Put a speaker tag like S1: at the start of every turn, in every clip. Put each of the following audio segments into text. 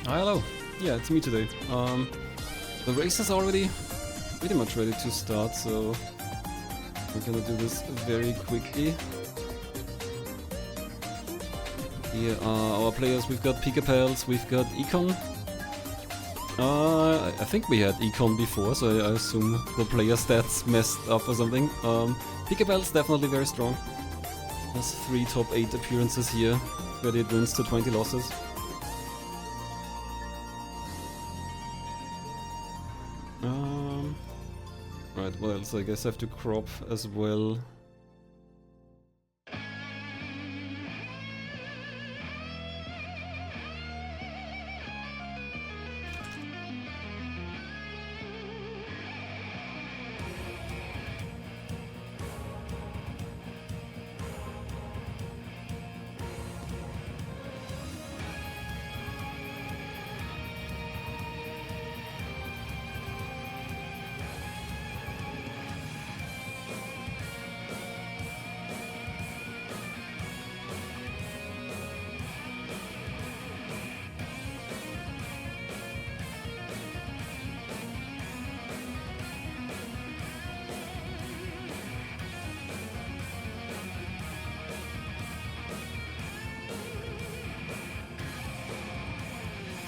S1: Hi, hello. Yeah, it's me today. The race is already pretty much ready to start, so we're gonna do this very quickly. Here are our players. We've got Pikapals, we've got Econ. I think we had Econ before, so I assume the player stats messed up or something. Pikapals definitely very strong. Has 3 top 8 appearances here, 38 wins to 20 losses. Right, what else? I guess I have to crop as well.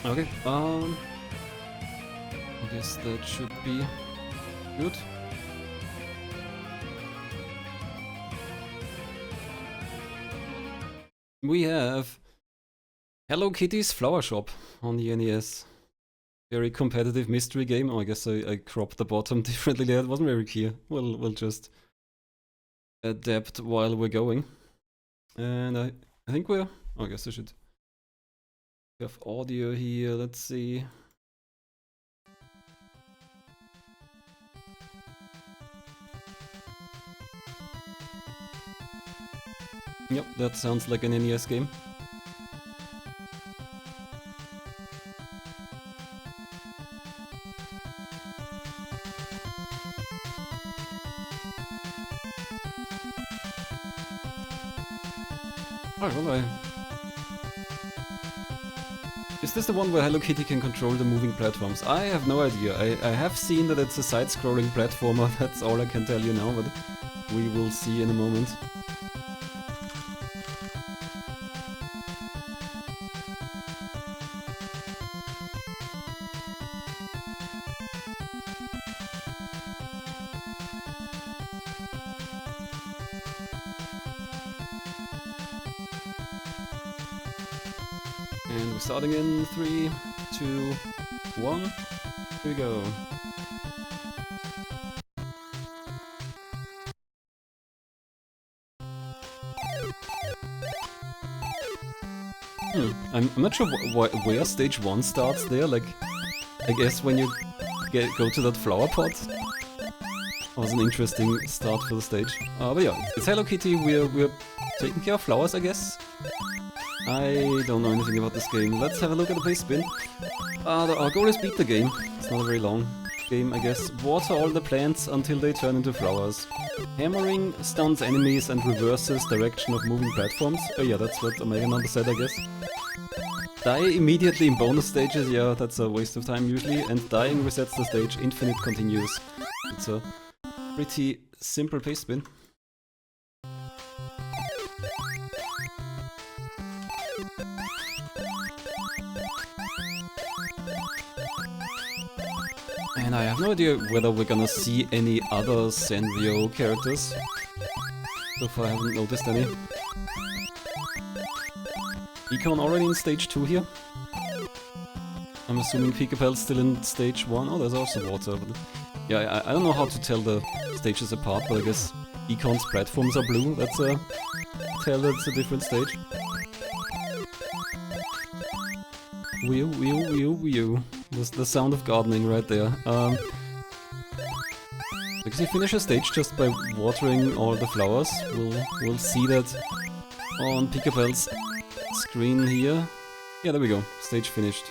S1: Okay, I guess that should be good. We have Hello Kitty's Flower Shop on the NES. Very competitive mystery game. Oh, I guess I cropped the bottom differently there. It wasn't very clear. We'll just adapt while we're going. And I think we're... Oh, I guess I should... We have audio here, let's see. Yep, that sounds like an NES game. Oh, well, Is this the one where Hello Kitty can control the moving platforms? I have no idea. I have seen that it's a side-scrolling platformer, that's all I can tell you now, but we will see in a moment. And we're starting in 3, 2, 1. Here we go. I'm not sure where stage 1 starts there. Like, I guess when you go to that flower pot. Was an interesting start for the stage. But yeah, it's Hello Kitty. We're taking care of flowers, I guess. I don't know anything about this game. Let's have a look at the play spin. Our goal is beat the game. It's not a very long game, I guess. Water all the plants until they turn into flowers. Hammering stuns enemies and reverses direction of moving platforms. Oh yeah, that's what Omega Number said, I guess. Die immediately in bonus stages. Yeah, that's a waste of time usually. And dying resets the stage. Infinite continues. It's a pretty simple play spin. And I have no idea whether we're gonna see any other Sanrio characters. So far I haven't noticed any. Econ already in stage 2 here. I'm assuming Pikapal's still in stage 1. Oh, there's also water. But yeah, I don't know how to tell the stages apart, but I guess Econ's platforms are blue. That's a tell that it's a different stage. Whew, whew, whew, whew. That's the sound of gardening right there. Because you finish a stage just by watering all the flowers. We'll see that on Pikapal's screen here. Yeah, there we go. Stage finished.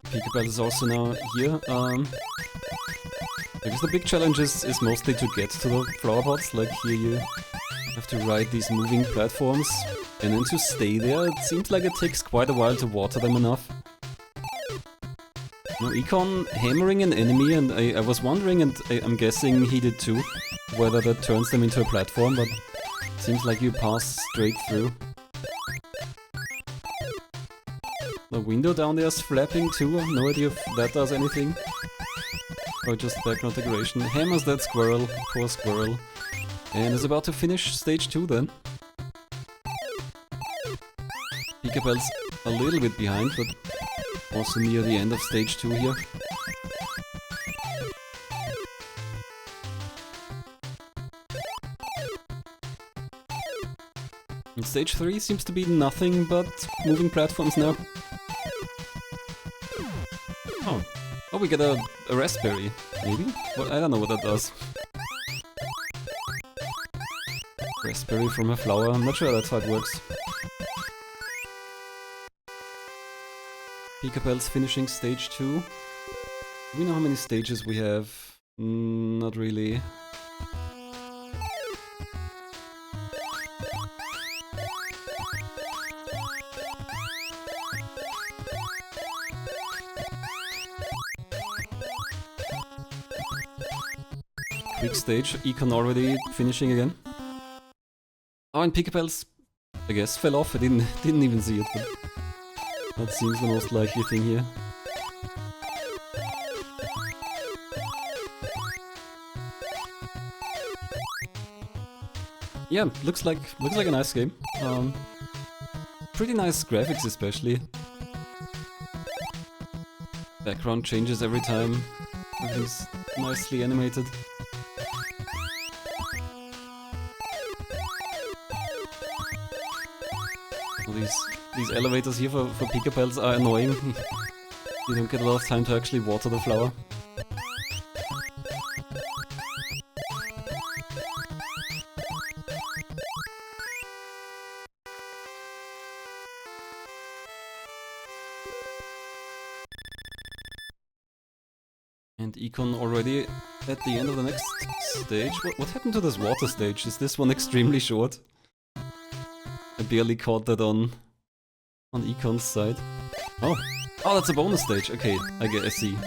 S1: Pikapal is also now here. I guess the big challenge is mostly to get to the flower pots. Like here you have to ride these moving platforms, and then to stay there, it seems like it takes quite a while to water them enough. Now, Econ hammering an enemy, and I was wondering, and I'm guessing he did too, whether that turns them into a platform, but it seems like you pass straight through. The window down there is flapping too, no idea if that does anything. Or just background decoration. Hammers that squirrel, poor squirrel. And is about to finish stage 2 then. Pikapals a little bit behind, but also near the end of stage 2 here. And stage 3 seems to be nothing but moving platforms now. Oh, we get a raspberry, maybe? Well, I don't know what that does. Raspberry from a flower, I'm not sure that's how it works. Pikapals finishing stage 2. Do we know how many stages we have? Not really. Quick stage, Econ already finishing again. Oh, and Pikapals, I guess, fell off. I didn't even see it, but that seems the most likely thing here. Yeah, looks like a nice game. Pretty nice graphics, especially. Background changes every time. Everything's nicely animated. These elevators here for Pikapals are annoying. You don't get a lot of time to actually water the flower. And Econ already at the end of the next stage. What happened to this water stage? Is this one extremely short? I barely caught that on Econ's side. Oh, that's a bonus stage. Okay, I see.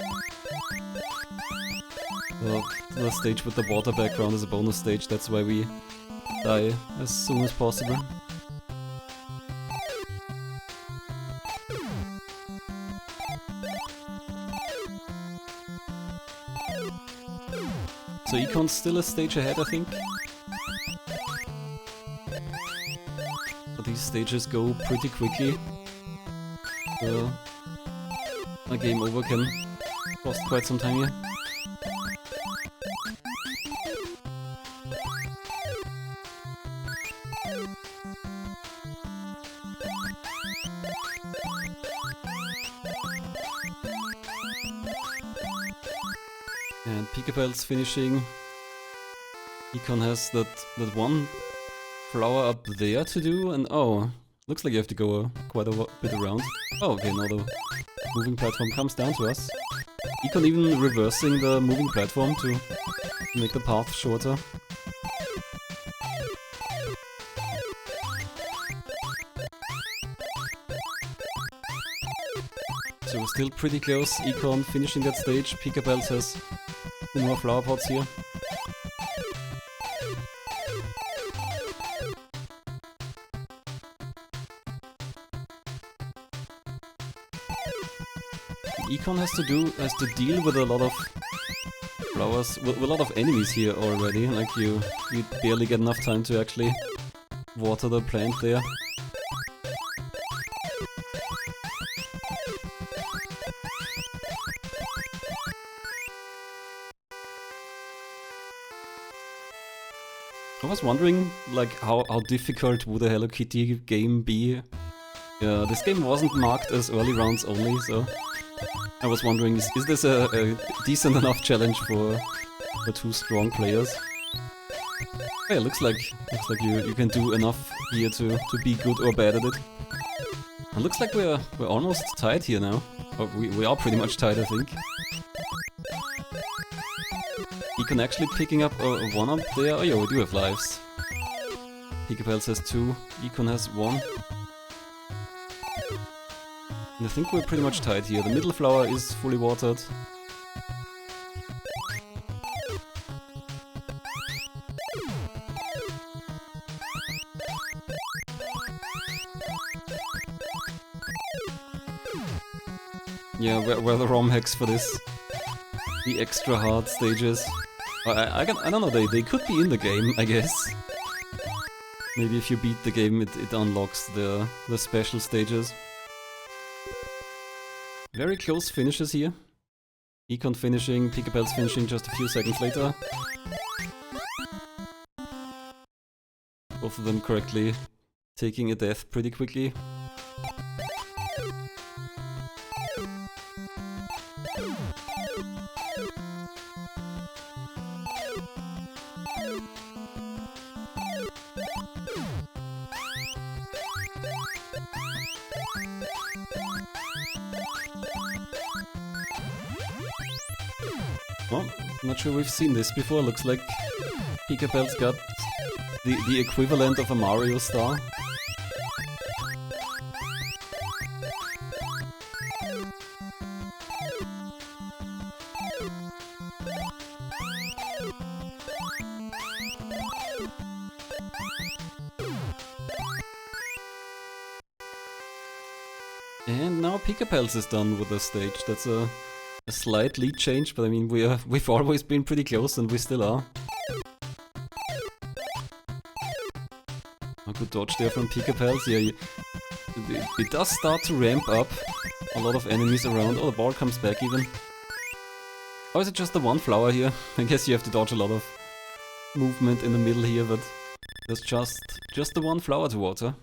S1: Well, the stage with the water background is a bonus stage. That's why we die as soon as possible. So Econ's still a stage ahead, I think. But these stages go pretty quickly. So a game over can cost quite some time here. And Pikapals finishing. Econ has that one flower up there to do, and oh, looks like you have to go quite a bit around. Oh, okay, now the moving platform comes down to us. Econ even reversing the moving platform to make the path shorter. So we're still pretty close. Econ finishing that stage. Pikapals has 2 more flower pots here. Econ has to deal with a lot of flowers, with a lot of enemies here already. Like you barely get enough time to actually water the plant there. I was wondering, like, how difficult would a Hello Kitty game be? This game wasn't marked as early rounds only, so I was wondering, is this a decent enough challenge for 2 strong players? Yeah, looks like you can do enough here to be good or bad at it. It looks like we're almost tied here now. Or we are pretty much tied, I think. Econ actually picking up a 1-up there? Oh yeah, we do have lives. Pikapals has 2, Econ has 1. And I think we're pretty much tied here. The middle flower is fully watered. Yeah, where are the ROM hacks for this? The extra hard stages. I don't know, they could be in the game, I guess. Maybe if you beat the game, it unlocks the special stages. Very close finishes here. Econ finishing, Pikapals finishing just a few seconds later. Both of them correctly taking a death pretty quickly. Well, not sure we've seen this before. Looks like Pikapals got the equivalent of a Mario star. And now Pikapals is done with the stage. That's a slight lead change, but I mean we've always been pretty close and we still are. A good dodge there from Pikapals. Yeah, it does start to ramp up. A lot of enemies around. Oh, the ball comes back even. Or is it just the one flower here? I guess you have to dodge a lot of movement in the middle here, but there's just the one flower to water.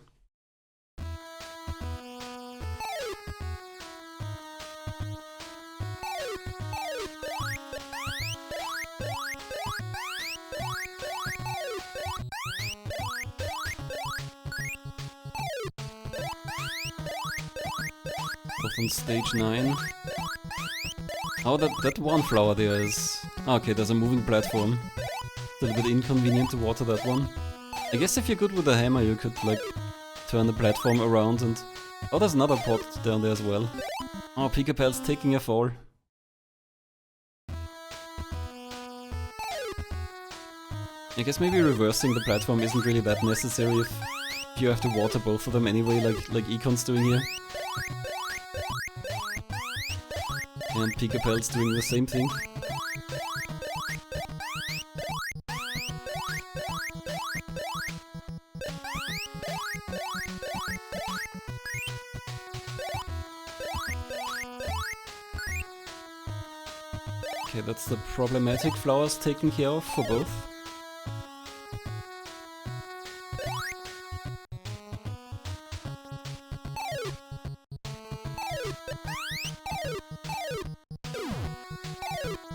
S1: On stage 9. Oh, that one flower there is... Okay, there's a moving platform. A little bit inconvenient to water that one. I guess if you're good with the hammer you could, like, turn the platform around and... Oh, there's another pot down there as well. Oh, Pikapals taking a fall. I guess maybe reversing the platform isn't really that necessary if you have to water both of them anyway, like Econ's doing here. And Pikapals doing the same thing. Okay, that's the problematic flowers taken care of for both.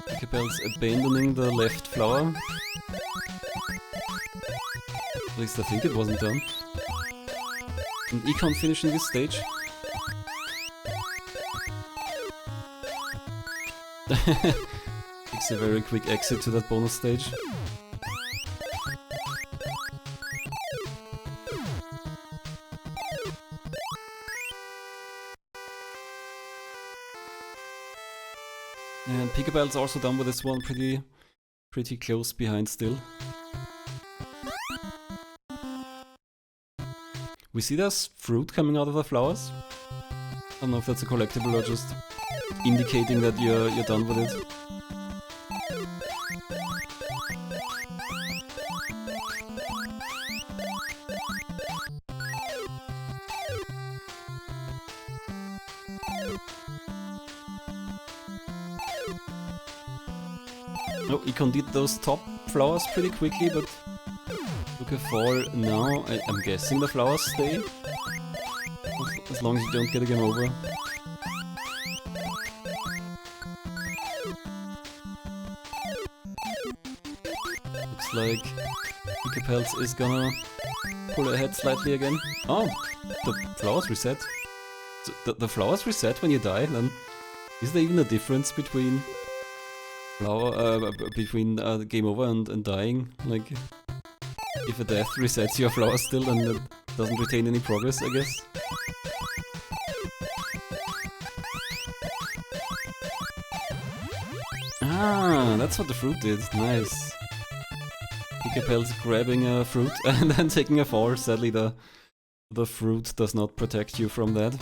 S1: Pikapals abandoning the left flower. At least I think it wasn't done. And Econ finishing this stage. Takes a very quick exit to that bonus stage. And Pikapals also done with this one, pretty close behind still. We see there's fruit coming out of the flowers. I don't know if that's a collectible or just indicating that you're done with it. Oh, Econ did those top flowers pretty quickly, but took a fall now. I'm guessing the flowers stay, as long as you don't get a game over. Looks like Pikapals is gonna pull ahead slightly again. Oh, the flowers reset. So the flowers reset when you die, then is there even a difference between flower between game over and dying. Like, if a death resets your flower still and it doesn't retain any progress, I guess. Ah, that's what the fruit did. Nice. Pikapals grabbing a fruit and then taking a fall. Sadly, the fruit does not protect you from that.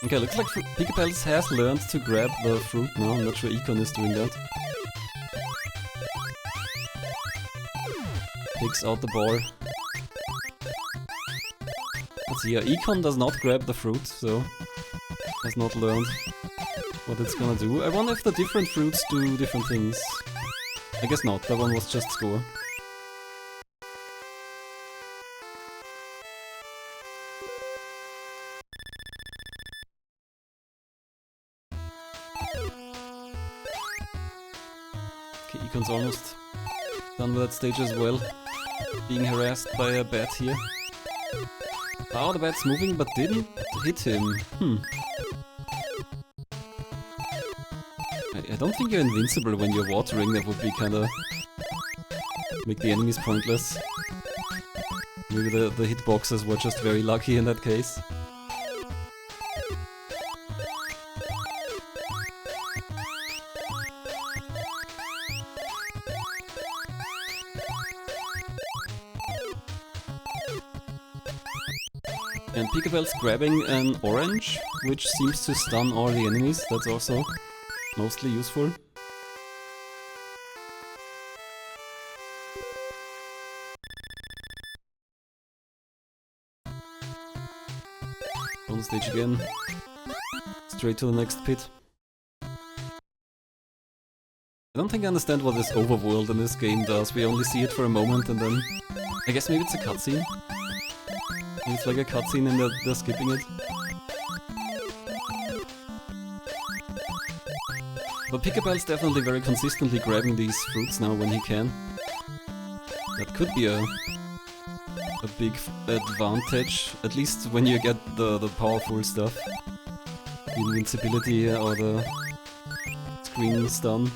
S1: Okay, looks like Pikapals has learned to grab the fruit now. I'm not sure Econ is doing that. Takes out the ball. Let's see, Econ does not grab the fruit, so has not learned what it's gonna do. I wonder if the different fruits do different things. I guess not, that one was just score. Okay, Econ's almost done with that stage as well. Being harassed by a bat here. Oh, the bat's moving but didn't hit him. I don't think you're invincible when you're watering. That would be kinda... make the enemies pointless. Maybe the hitboxes were just very lucky in that case. And Pikapals grabbing an orange, which seems to stun all the enemies. That's also mostly useful. On stage again. Straight to the next pit. I don't think I understand what this overworld in this game does. We only see it for a moment and then... I guess maybe it's a cutscene? Maybe it's like a cutscene and they're skipping it. But Pikapal's definitely very consistently grabbing these fruits now when he can. That could be a big advantage, at least when you get the powerful stuff. The invincibility or the screen stun.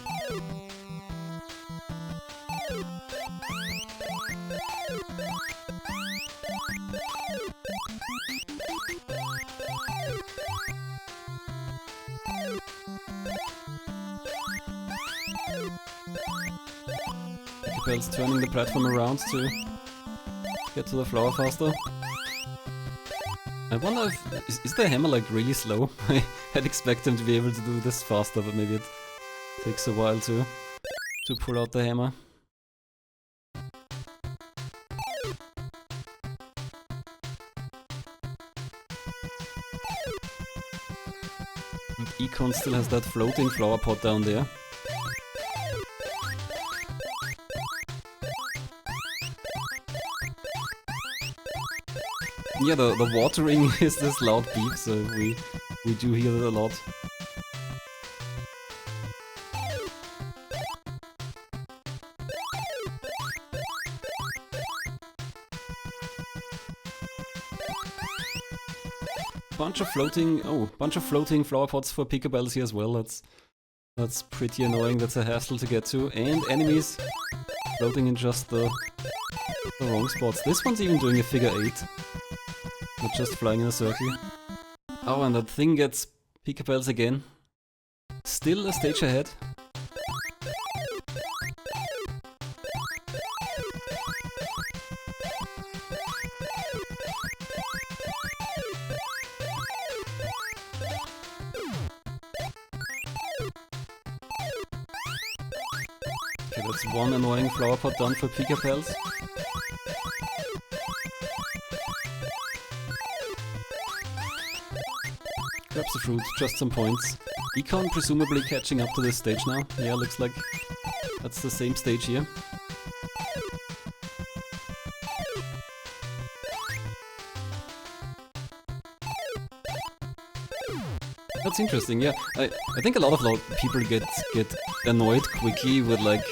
S1: Pikapal's turning the platform around to get to the flower faster. I wonder if... Is the hammer like really slow? I'd expect him to be able to do this faster, but maybe it takes a while to pull out the hammer. And Econ still has that floating flower pot down there. Yeah, the watering is this loud beep, so we do hear it a lot. Bunch of floating flower pots for Pikapals here as well. That's pretty annoying. That's a hassle to get to, and enemies floating in just the wrong spots. This one's even doing a figure 8. Not just flying in a circle. Oh, and that thing gets Pikapals again. Still a stage ahead. Okay, that's one annoying flower pot done for Pikapals. Grabs the fruit, just some points. Econ presumably catching up to this stage now. Yeah, looks like that's the same stage here. That's interesting, yeah. I think a lot of people get annoyed quickly with like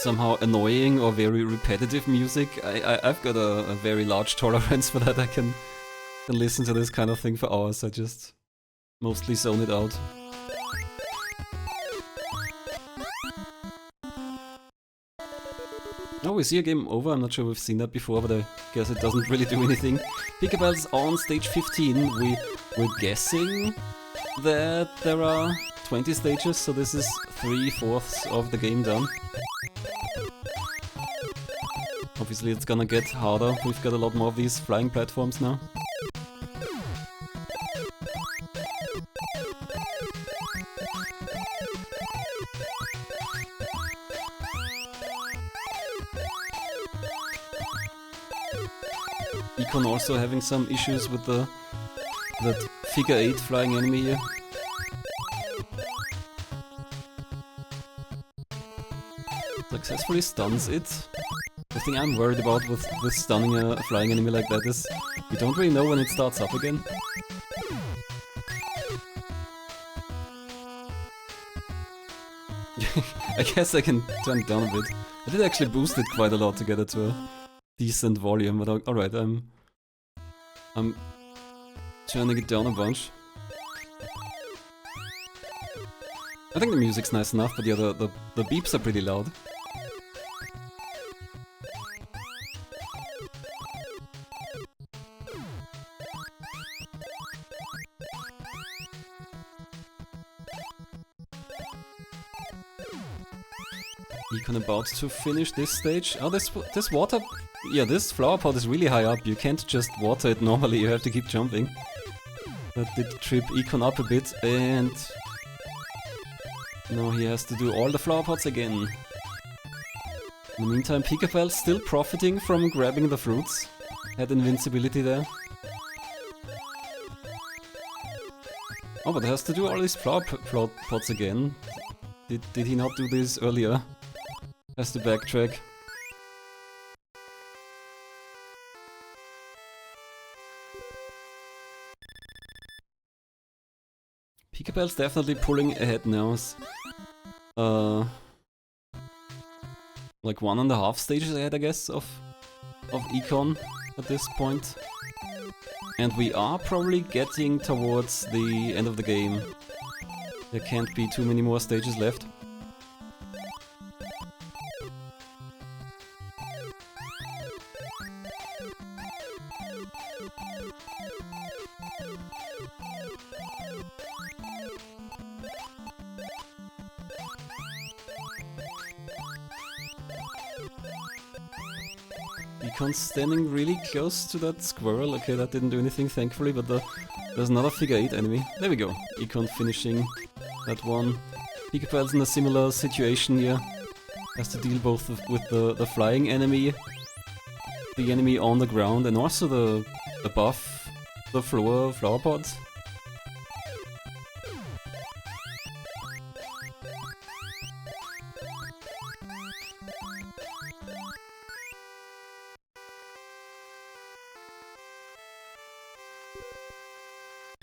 S1: somehow annoying or very repetitive music, I've got a very large tolerance for that. I can listen to this kind of thing for hours. I just mostly zone it out. Oh, we see a game over. I'm not sure we've seen that before, but I guess it doesn't really do anything. Pikapals on stage 15. We're guessing that there are 20 stages, so this is 3/4 of the game done. Obviously it's gonna get harder. We've got a lot more of these flying platforms now. Econ also having some issues with that figure 8 flying enemy here. Successfully stuns it. The thing I'm worried about with stunning a flying enemy like that is you don't really know when it starts up again. I guess I can turn it down a bit. I did actually boost it quite a lot to get it to a decent volume, but alright, I'm turning it down a bunch. I think the music's nice enough, but yeah, the beeps are pretty loud. Econ about to finish this stage. Oh, this water... Yeah, this flower pot is really high up. You can't just water it normally, you have to keep jumping. That did trip Econ up a bit, and... now he has to do all the flower pots again. In the meantime, Pikapals still profiting from grabbing the fruits. Had invincibility there. Oh, but he has to do all these flower pots again. Did he not do this earlier? Has to backtrack. Pikapals definitely pulling ahead now. Like 1.5 stages ahead, I guess, of Econ at this point. And we are probably getting towards the end of the game. There can't be too many more stages left. Econ's standing really close to that squirrel. Okay, that didn't do anything, thankfully, but there's another figure 8 enemy. There we go. Econ finishing that one. Pikapals in a similar situation here. Has to deal both with the flying enemy, the enemy on the ground, and also the above the flower pods.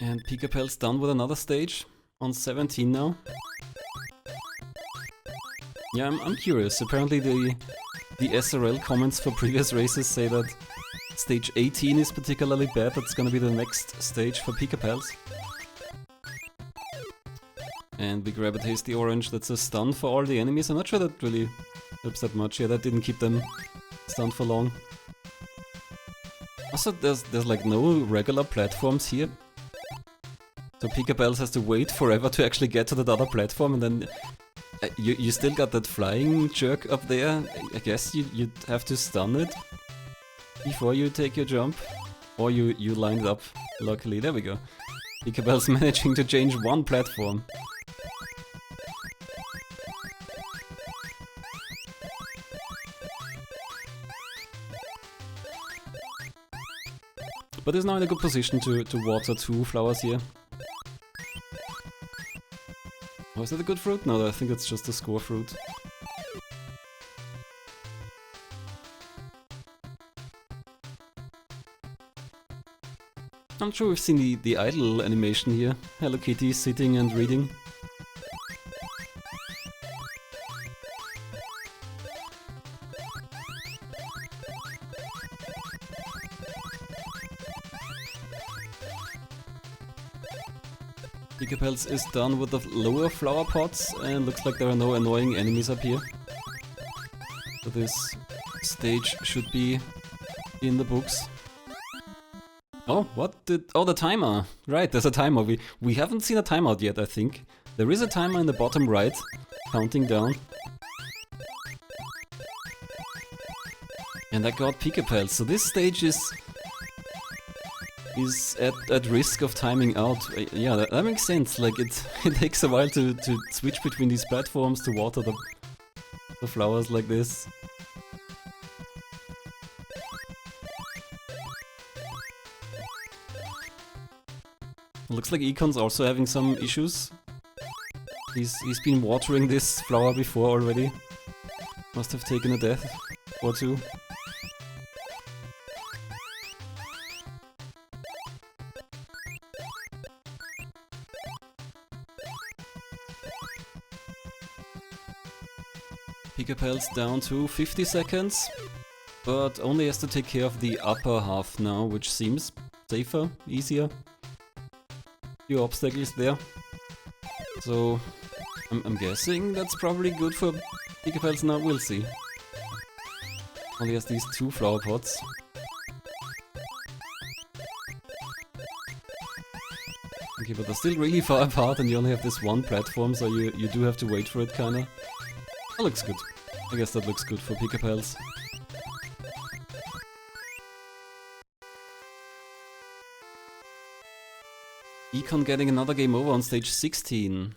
S1: And Pikapals done with another stage, on 17 now. Yeah, I'm curious. Apparently the SRL comments for previous races say that stage 18 is particularly bad. That's gonna be the next stage for Pikapals. And we grab a tasty orange. That's a stun for all the enemies. I'm not sure that really helps that much. Yeah, that didn't keep them stunned for long. Also, there's like no regular platforms here. So Pikapals has to wait forever to actually get to that other platform, and then you still got that flying jerk up there. I guess you'd have to stun it before you take your jump. Or you lined up, luckily. There we go. Pikapals managing to change one platform. But he's now in a good position to water 2 flowers here. Oh, is that a good fruit? No, I think it's just a score fruit. I'm sure we've seen the idle animation here. Hello Kitty sitting and reading. Pikapals is done with the lower flower pots, and looks like there are no annoying enemies up here. So this stage should be in the books. Oh, what did... Oh, the timer! Right, there's a timer. We haven't seen a timeout yet, I think. There is a timer in the bottom right, counting down. And I got Pikapals, so this stage is at risk of timing out. Yeah, that makes sense. Like it takes a while to switch between these platforms to water the flowers like this. Looks like Econ's also having some issues. He's been watering this flower before already. Must have taken a death or two. Pikapals down to 50 seconds, but only has to take care of the upper half now, which seems safer, easier. Few obstacles there. So I'm guessing that's probably good for Pikapals now, we'll see. Only has these 2 flower pots. Okay, but they're still really far apart and you only have this one platform, so you do have to wait for it kinda. That looks good. I guess that looks good for Pikapals. Econ getting another game over on stage 16.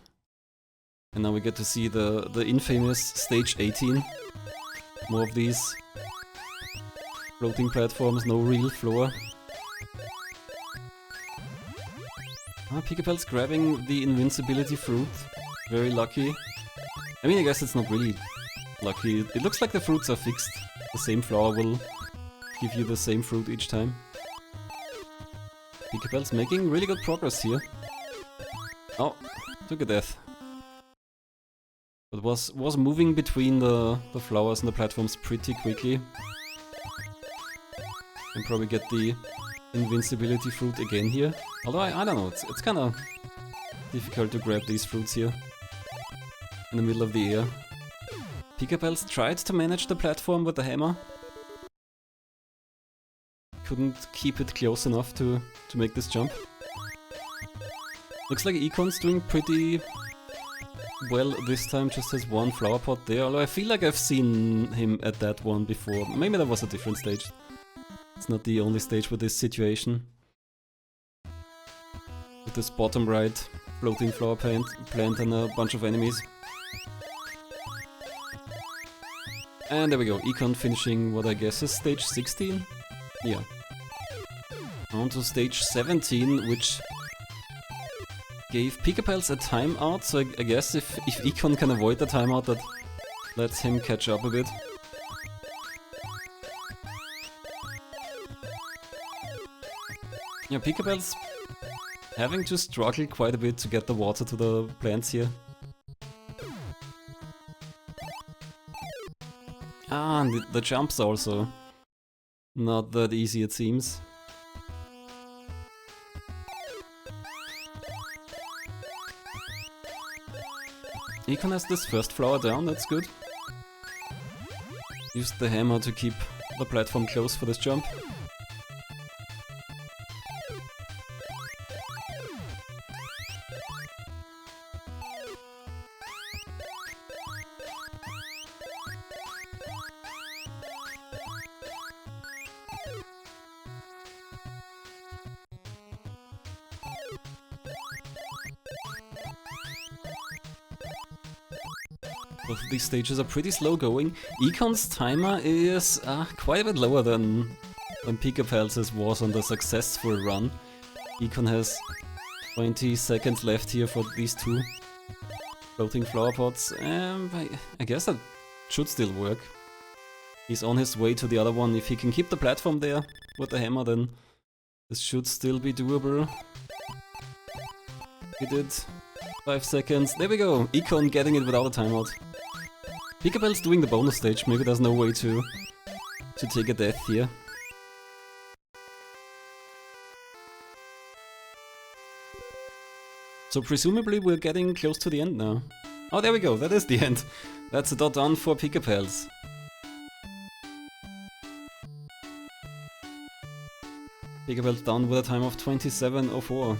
S1: And now we get to see the infamous stage 18. More of these floating platforms, no real floor. Pikapals grabbing the invincibility fruit. Very lucky. I mean, I guess it's not really lucky. It looks like the fruits are fixed. The same flower will give you the same fruit each time. Pikapals making really good progress here. Oh, took a death. But was moving between the flowers and the platforms pretty quickly. And probably get the invincibility fruit again here. Although I don't know, it's kind of difficult to grab these fruits here in the middle of the air. Pikapals tried to manage the platform with the hammer. Couldn't keep it close enough to make this jump. Looks like Econ's doing pretty well this time, just has 1 flower pot there, although I feel like I've seen him at that one before. Maybe that was a different stage. It's not the only stage with this situation. With this bottom right floating flower plant and a bunch of enemies. And there we go, Econ finishing what I guess is stage 16? Yeah. On to stage 17, which gave Pikapals a timeout, so I guess if Econ can avoid the timeout, that lets him catch up a bit. Yeah, Pikapals having to struggle quite a bit to get the water to the plants here. Ah, and the jumps also not that easy, it seems. Econ has this first flower down, that's good. Used the hammer to keep the platform close for this jump. Both of these stages are pretty slow going. Econ's timer is quite a bit lower than Pikapals' was on the successful run. Econ has 20 seconds left here for these 2 floating flower pots. I guess that should still work. He's on his way to the other one. If he can keep the platform there with the hammer, then this should still be doable. He did. 5 seconds. There we go. Econ getting it without a timeout. Pikapals doing the bonus stage. Maybe there's no way to take a death here. So presumably we're getting close to the end now. Oh, there we go, that is the end. That's a dot done for Pikapals. Pikapals done with a time of 27:04.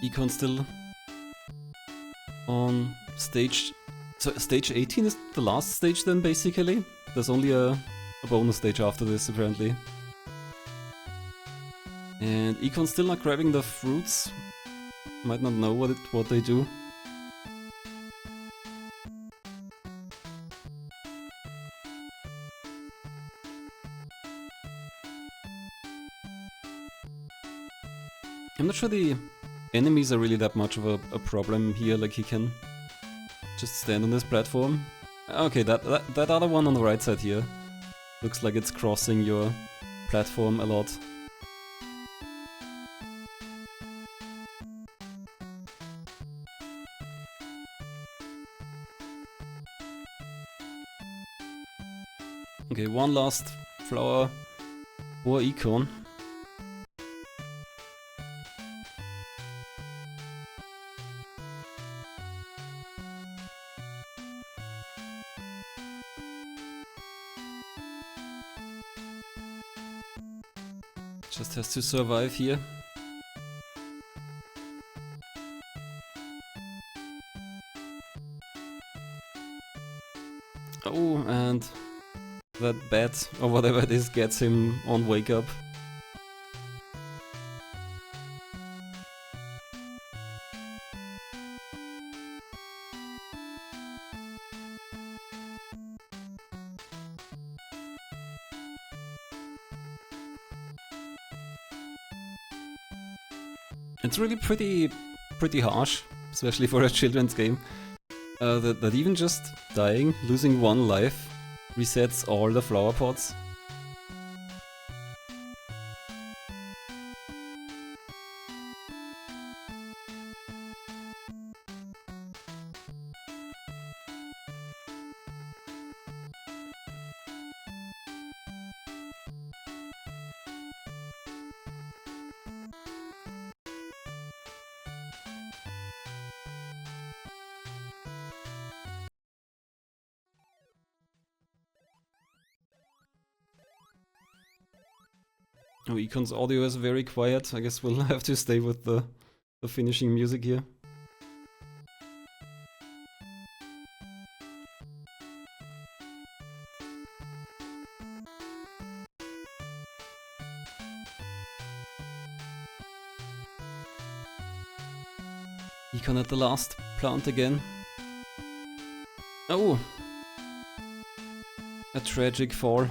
S1: Econ still on stage... So stage 18 is the last stage then, basically? There's only a bonus stage after this, apparently. And Econ's still not grabbing the fruits. Might not know what they do. I'm not sure the enemies are really that much of a problem here, like he can just stand on this platform. Okay, that other one on the right side here looks like it's crossing your platform a lot. Okay, one last flower for Econ. Just has to survive here. Oh, and that bat, or whatever it is, gets him on wake up. It's really pretty harsh, especially for a children's game, that even just dying, losing one life, resets all the flower pots. Oh, Econ's audio is very quiet. I guess we'll have to stay with the finishing music here. Econ at the last plant again. Oh! A tragic fall.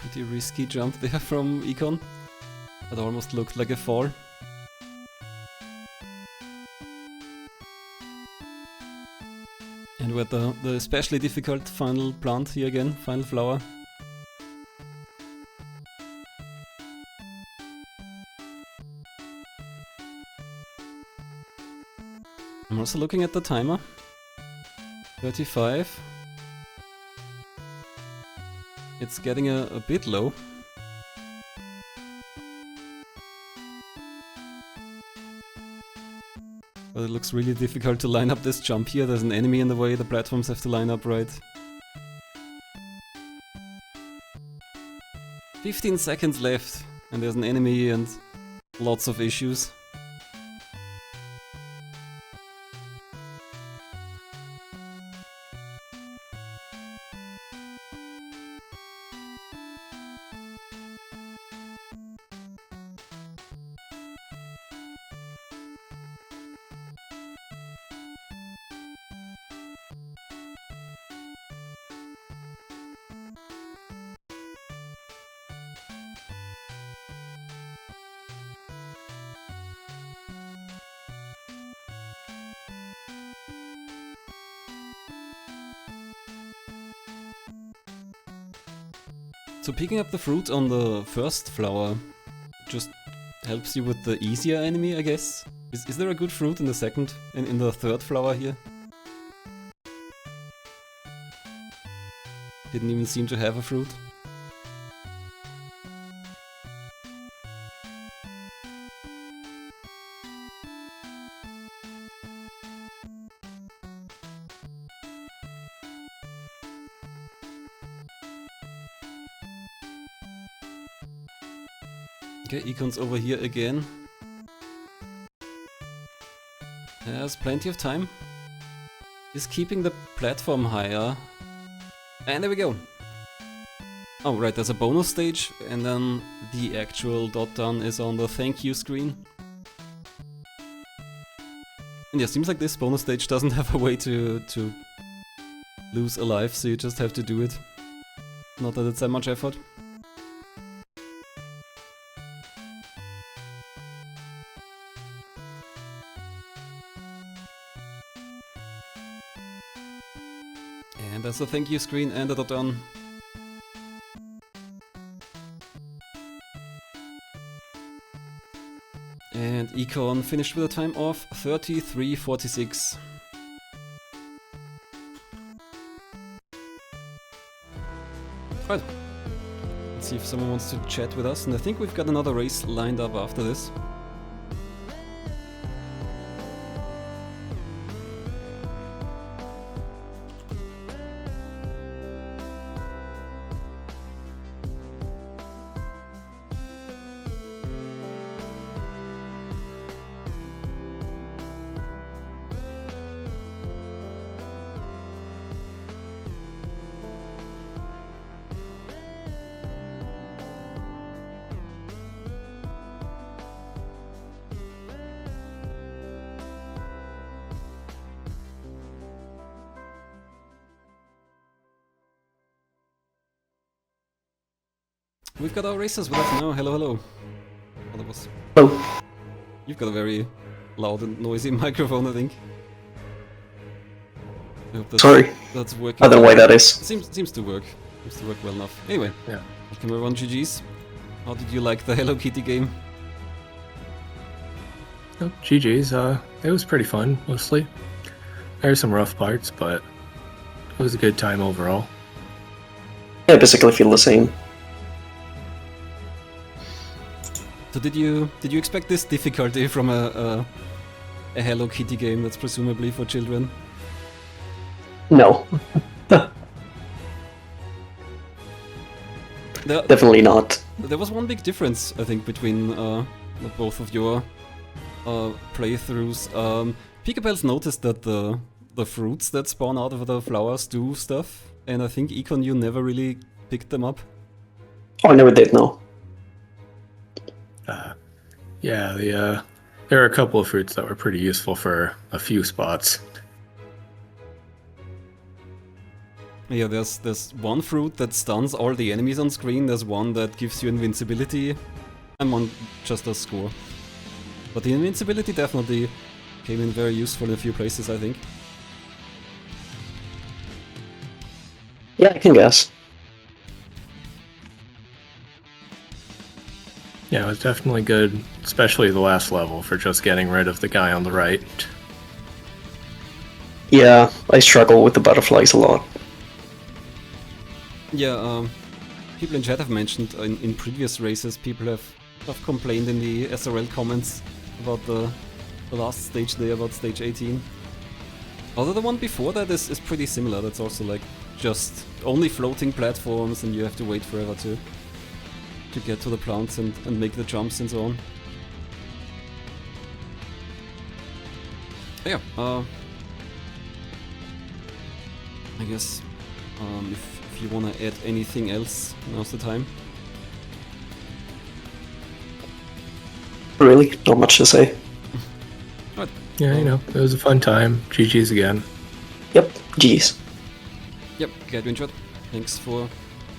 S1: Pretty risky jump there from Econ. That almost looked like a fall. And with the especially difficult final plant here again, final flower. I'm also looking at the timer. 35. It's getting a bit low. But it looks really difficult to line up this jump here. There's an enemy in the way, the platforms have to line up right. 15 seconds left, and there's an enemy and lots of issues. So picking up the fruit on the first flower just helps you with the easier enemy, I guess? Is there a good fruit in the second, in the third flower here? Didn't even seem to have a fruit. Okay, Econ's over here again. Has plenty of time. Is keeping the platform higher. And there we go. Oh, right, there's a bonus stage, and then the actual dot done is on the thank you screen. And yeah, seems like this bonus stage doesn't have a way to lose a life, so you just have to do it. Not that it's that much effort. And there's a thank you screen and a dot done. And Econ finished with a time of 33:46. Right. Let's see if someone wants to chat with us, and I think we've got another race lined up after this. We've got our racers with us now. Hello, hello. Oh, that was...
S2: Hello.
S1: You've got a very loud and noisy microphone, I think. I hope that's working.
S2: I don't know why that is.
S1: Seems to work. Seems to work well enough. Anyway,
S3: Yeah.
S1: welcome everyone, GG's. How did you like the Hello Kitty game?
S3: Oh, GG's. It was pretty fun, mostly. There's some rough parts, but it was a good time overall.
S2: Yeah, basically feel the same.
S1: So did you expect this difficulty from a Hello Kitty game that's presumably for children?
S2: No. Definitely not.
S1: There was one big difference, I think, between both of your playthroughs. Pikapals noticed that the fruits that spawn out of the flowers do stuff, and I think Econ, you never really picked them up.
S2: Oh, I never did, no.
S3: Yeah, there are a couple of fruits that were pretty useful for a few spots.
S1: Yeah, there's one fruit that stuns all the enemies on screen, there's one that gives you invincibility, and one just does score. But the invincibility definitely came in very useful in a few places, I think.
S2: Yeah, I can guess.
S3: Yeah, it was definitely good, especially the last level, for just getting rid of the guy on the right.
S2: Yeah, I struggle with the butterflies a lot.
S1: Yeah, people in chat have mentioned in previous races, people have complained in the SRL comments about the last stage there, about stage 18. Although the one before that is pretty similar, that's also like just only floating platforms and you have to wait forever to get to the plants and make the jumps and so on. Yeah, I guess if you wanna add anything else, now's the time.
S2: Really, not much to say.
S1: Right.
S3: Yeah, you know, it was a fun time. GG's again.
S2: Yep, geez.
S1: Yep, glad you enjoyed. Thanks for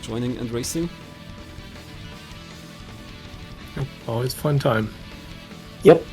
S1: joining and racing.
S3: Always a fun time.
S2: Yep.